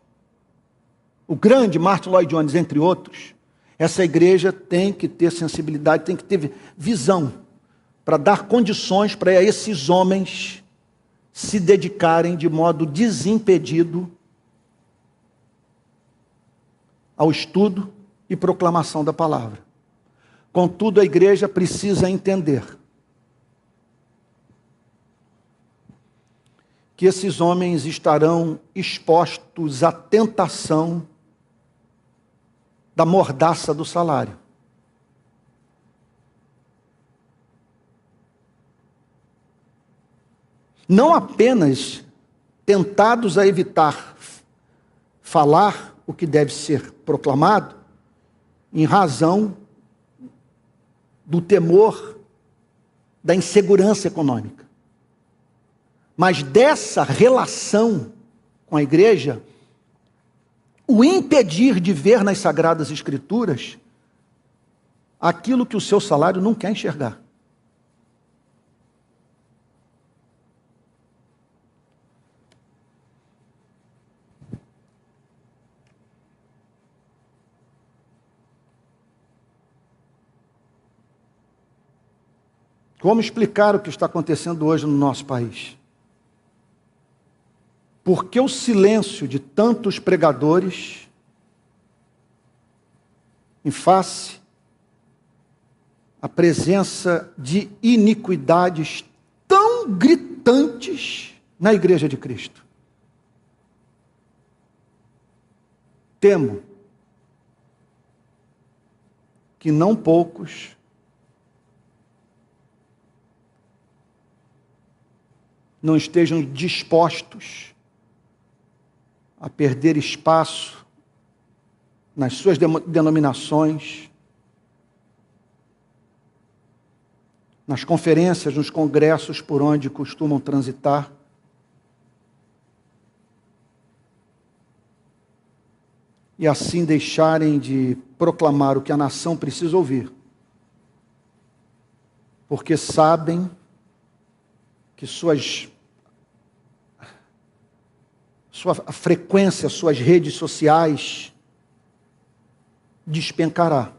o grande Martin Lloyd Jones, entre outros, essa igreja tem que ter sensibilidade, tem que ter visão para dar condições para esses homens se dedicarem de modo desimpedido ao estudo e proclamação da palavra. Contudo, a igreja precisa entender que esses homens estarão expostos à tentação da mordaça do salário. Não apenas tentados a evitar falar o que deve ser proclamado, em razão do temor da insegurança econômica, mas dessa relação com a igreja, o impedir de ver nas Sagradas Escrituras aquilo que o seu salário não quer enxergar. Como explicar o que está acontecendo hoje no nosso país? Por que o silêncio de tantos pregadores em face à presença de iniquidades tão gritantes na Igreja de Cristo? Temo que não poucos não estejam dispostos a perder espaço nas suas denominações, nas conferências, nos congressos por onde costumam transitar, e assim deixarem de proclamar o que a nação precisa ouvir, porque sabem que sua frequência, suas redes sociais despencará.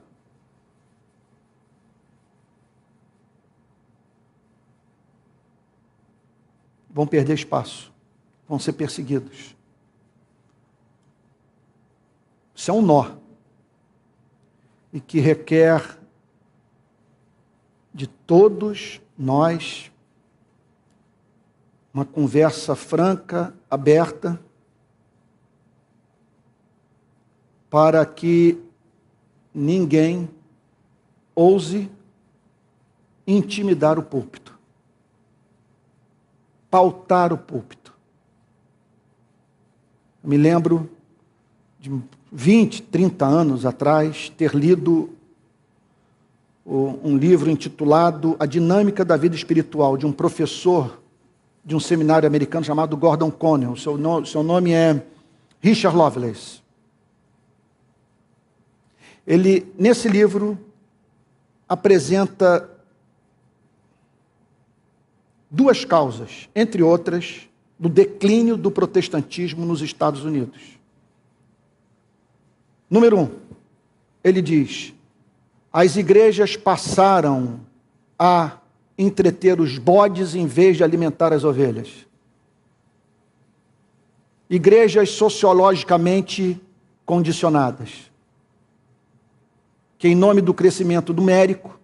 Vão perder espaço, vão ser perseguidos. Isso é um nó, e que requer de todos nós uma conversa franca, aberta, para que ninguém ouse intimidar o púlpito, pautar o púlpito. Eu me lembro de 20, 30 anos atrás, ter lido um livro intitulado A Dinâmica da Vida Espiritual, de um professor de um seminário americano chamado Gordon Conwell. Seu nome é Richard Lovelace. Ele, nesse livro, apresenta duas causas, entre outras, do declínio do protestantismo nos Estados Unidos. Número 1, ele diz: as igrejas passaram a entreter os bodes em vez de alimentar as ovelhas. Igrejas sociologicamente condicionadas, que em nome do crescimento numérico,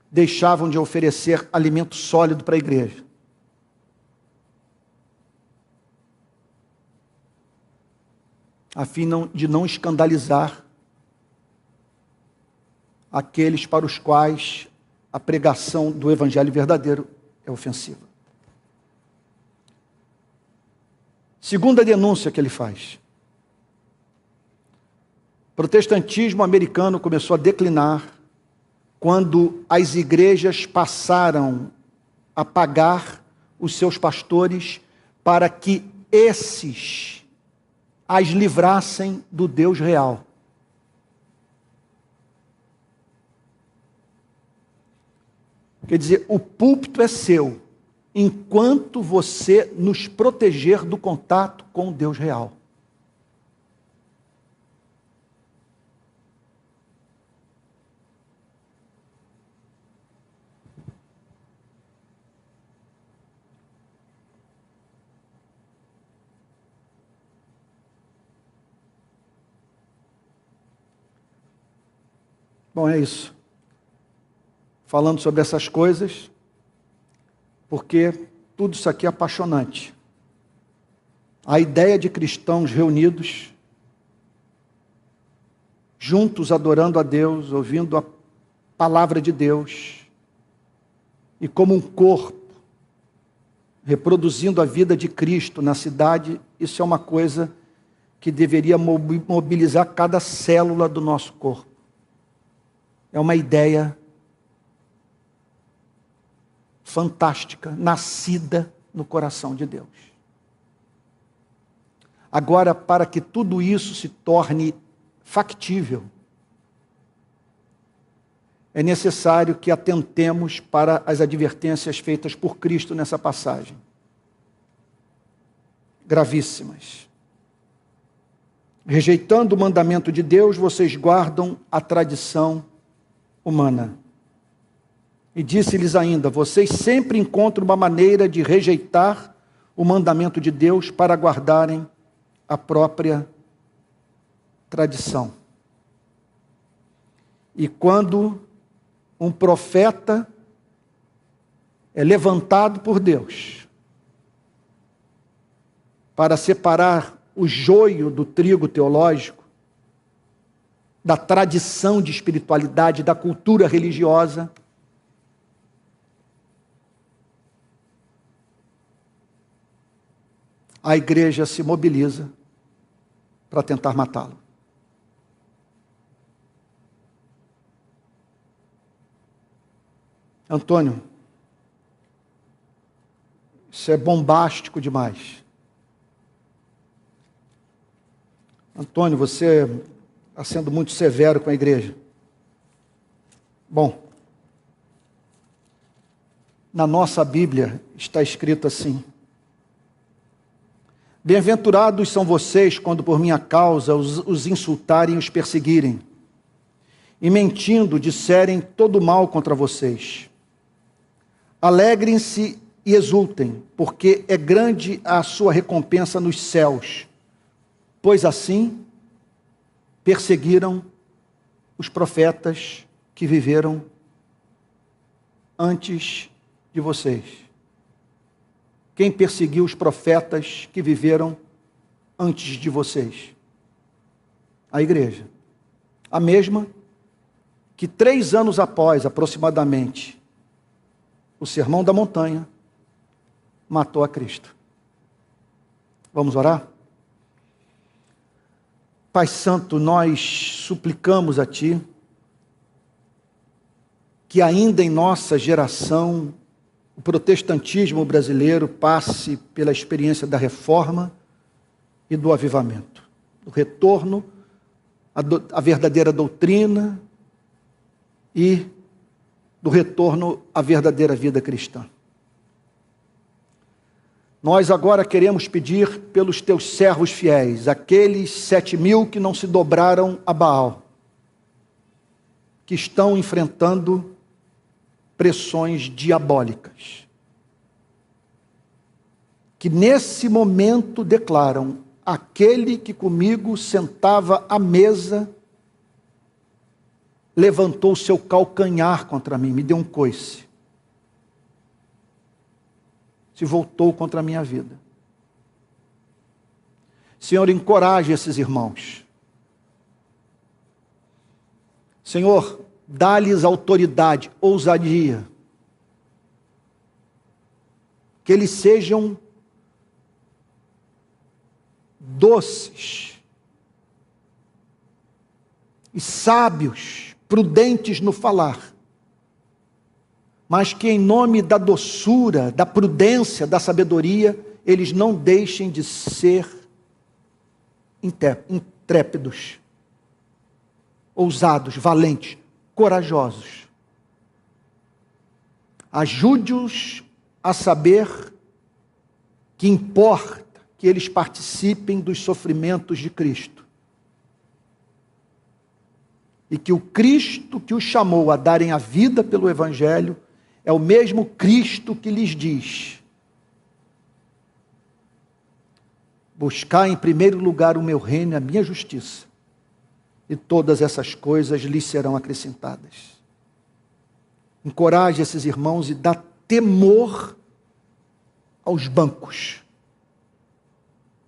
deixavam de oferecer alimento sólido para a igreja. A fim de não escandalizar aqueles para os quais a pregação do evangelho verdadeiro é ofensiva. Segunda denúncia que ele faz: o protestantismo americano começou a declinar quando as igrejas passaram a pagar os seus pastores para que esses as livrassem do Deus real. Quer dizer, o púlpito é seu, enquanto você nos proteger do contato com o Deus real. Bom, é isso. Falando sobre essas coisas, porque tudo isso aqui é apaixonante. A ideia de cristãos reunidos, juntos adorando a Deus, ouvindo a palavra de Deus, e como um corpo, reproduzindo a vida de Cristo na cidade, isso é uma coisa que deveria mobilizar cada célula do nosso corpo. É uma ideia fantástica, nascida no coração de Deus. Agora, para que tudo isso se torne factível, é necessário que atentemos para as advertências feitas por Cristo nessa passagem. Gravíssimas. Rejeitando o mandamento de Deus, vocês guardam a tradição humana. E disse-lhes ainda: vocês sempre encontram uma maneira de rejeitar o mandamento de Deus para guardarem a própria tradição. E quando um profeta é levantado por Deus para separar o joio do trigo teológico, da tradição de espiritualidade, da cultura religiosa, a igreja se mobiliza para tentar matá-lo. Antônio, isso é bombástico demais. Antônio, você está sendo muito severo com a igreja. Bom, na nossa Bíblia está escrito assim: bem-aventurados são vocês quando por minha causa os insultarem e os perseguirem, e mentindo disserem todo mal contra vocês. Alegrem-se e exultem, porque é grande a sua recompensa nos céus, pois assim perseguiram os profetas que viveram antes de vocês. Quem perseguiu os profetas que viveram antes de vocês? A igreja. A mesma que 3 anos após, aproximadamente, o Sermão da Montanha, matou a Cristo. Vamos orar? Pai Santo, nós suplicamos a Ti que ainda em nossa geração o protestantismo brasileiro passe pela experiência da reforma e do avivamento, do retorno à verdadeira doutrina e do retorno à verdadeira vida cristã. Nós agora queremos pedir pelos teus servos fiéis, aqueles 7.000 que não se dobraram a Baal, que estão enfrentando pressões diabólicas, que nesse momento declaram: aquele que comigo sentava à mesa levantou o seu calcanhar contra mim, me deu um coice, se voltou contra a minha vida. Senhor, encoraje esses irmãos. Senhor, dá-lhes autoridade, ousadia, que eles sejam doces e sábios, prudentes no falar, mas que em nome da doçura, da prudência, da sabedoria, eles não deixem de ser intrépidos, ousados, valentes, corajosos. Ajude-os a saber que importa que eles participem dos sofrimentos de Cristo. E que o Cristo que os chamou a darem a vida pelo Evangelho é o mesmo Cristo que lhes diz: buscar em primeiro lugar o meu reino e a minha justiça, e todas essas coisas lhes serão acrescentadas. Encoraje esses irmãos e dá temor aos bancos,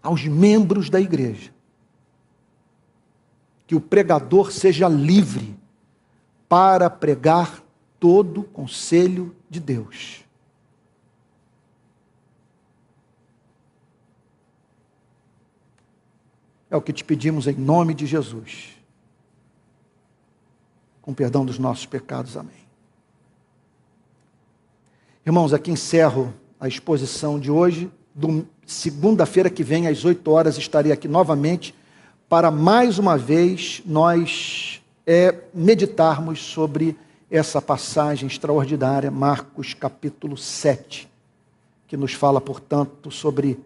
aos membros da igreja. Que o pregador seja livre para pregar todo o conselho de Deus. É o que te pedimos em nome de Jesus. Com perdão dos nossos pecados. Amém. Irmãos, aqui encerro a exposição de hoje. Segunda-feira que vem, às 8 horas, estarei aqui novamente para mais uma vez nós meditarmos sobre essa passagem extraordinária, Marcos capítulo 7, que nos fala, portanto, sobre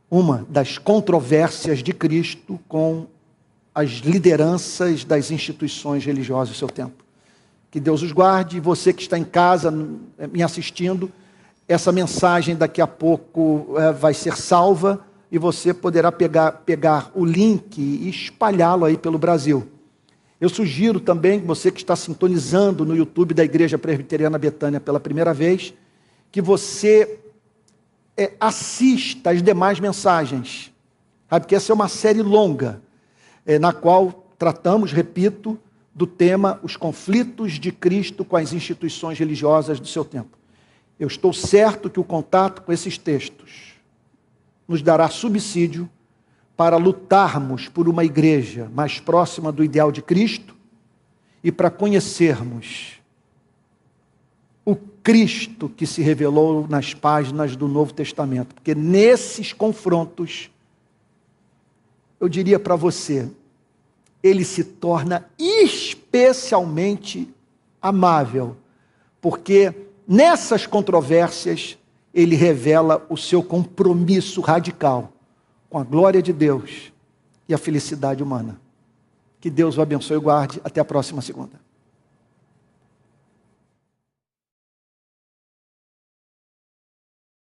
uma das controvérsias de Cristo com as lideranças das instituições religiosas do seu tempo. Que Deus os guarde, e você que está em casa me assistindo, essa mensagem daqui a pouco vai ser salva e você poderá pegar o link e espalhá-lo aí pelo Brasil. Eu sugiro também, você que está sintonizando no YouTube da Igreja Presbiteriana Betânia pela primeira vez, que você assista as demais mensagens, sabe? Porque essa é uma série longa, na qual tratamos, repito, do tema os conflitos de Cristo com as instituições religiosas do seu tempo. Eu estou certo que o contato com esses textos nos dará subsídio para lutarmos por uma igreja mais próxima do ideal de Cristo e para conhecermos o Cristo que se revelou nas páginas do Novo Testamento. Porque nesses confrontos, eu diria para você, ele se torna especialmente amável, porque nessas controvérsias ele revela o seu compromisso radical com a glória de Deus e a felicidade humana. Que Deus o abençoe e guarde. Até a próxima segunda.